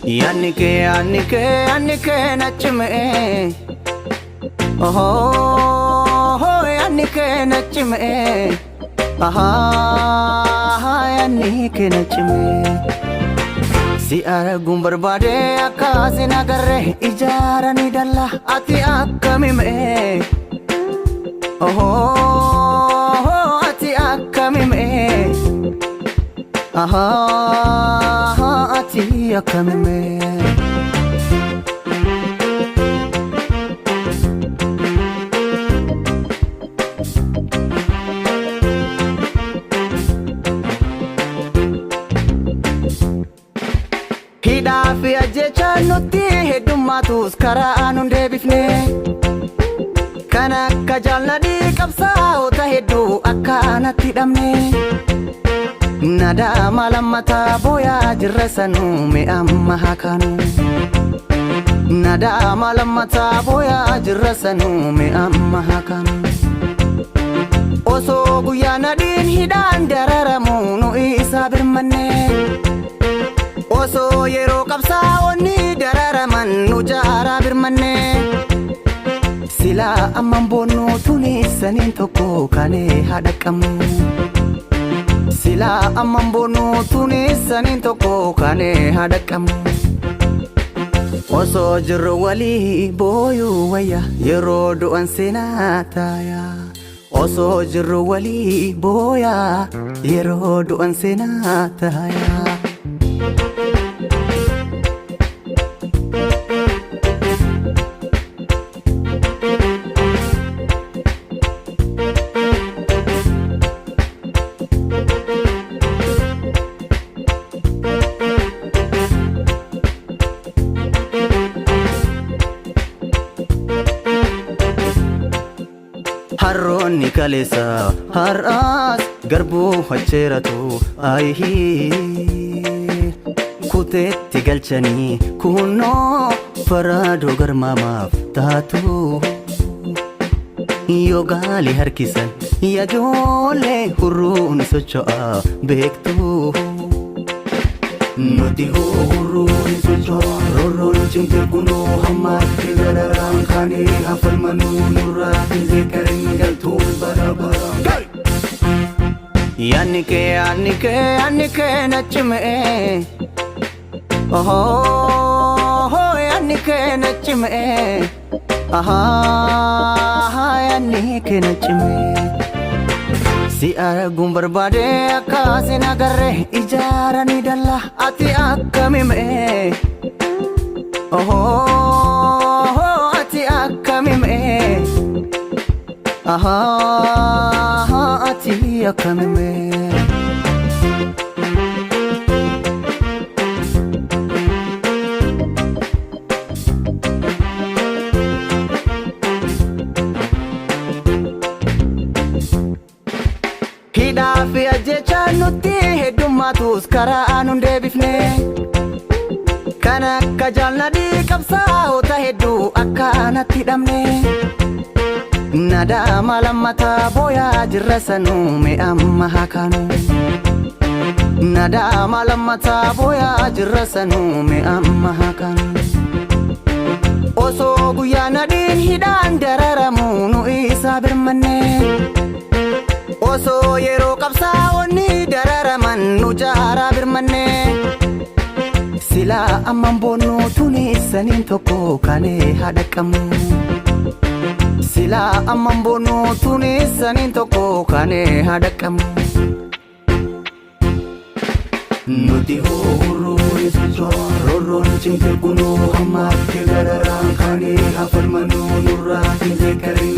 Yannike nachime. Oh, yannike nachime. Yannike nachime. Si argum barbade akasi nagarre ijarani dalla ati akkamime. Oh, ati akkamime. Ati akkamime. Hidaafi ajjecha nutti heddummatus karaa nun deebifne. Kan akka jaalladhii qabsaa'ota hedduu akkanatti hidhamne. Nadaama lammataa booyaa jirra sanuu mee amma haa kaanu. Nadaama lammataa booyaa jirra sanuu mee amma haa kaanu. Osoo guyyaa nadhiin hidhaan dararamu nu isa birmanne. Osoo yeroo qabsaa'onni dararaman nu jaaraa birmanne. Silaa amman boonnu tuneessaniin tokko kanee haa dhaqqamu. Silaa amman boonnu tuneessaniin tokko kanee haa dhaqqamu. Osoo jirru walii booyuu wayya yeroo du'an seenaa taaya. Osoo jirru walii booyaa yeroo du'an seenaa taaya. Harroonni kaleessa har'aas garbuu hacheeratu aayihii kuteetti galchanii kunoo faraadoo garmaamaaf taatu. Yoo gaalii harkisan yaajoolee hurruun socho'a beektu. Nuti hurruun socho'a rorroon cimte kunoo hammaatti galaraan kaanee hafalmanuu nurraa zeekarin galtuun barabara. Yannike nachime. Oh, yannike nachime. Yannike nachime. Si argum barbade akasi nagarre ijarani dalla ati akkamime. Oh, ati akkamime. Ati akkamime. Hidaafi ajjecha nutti heddummatus karaa nun deebifne. Kan akka jaalladhii qabsaa'ota hedduu akkanatti hidhamne. Nadaama lammataa booyaa jirra sanuu mee amma haa kaanu. Nadaama lammataa booyaa jirra sanuu mee amma haa kaanu. Osoo guyyaa nadhiin hidhaan dararamu nu isa birmanne. Osoo yeroo qabsaa'onni dararaman nu jaaraa birmanne. Silaa amman boonnu tuneessaniin tokko kanee haa dhaqqamu. Silaa amman boonnu tuneessaniin tokko kanee haa dhaqqamu. Nuti hurruun socho'a rorroon cimte kunoo hammaatti galaraan kaanee hafalmanuu nurraa zeekarin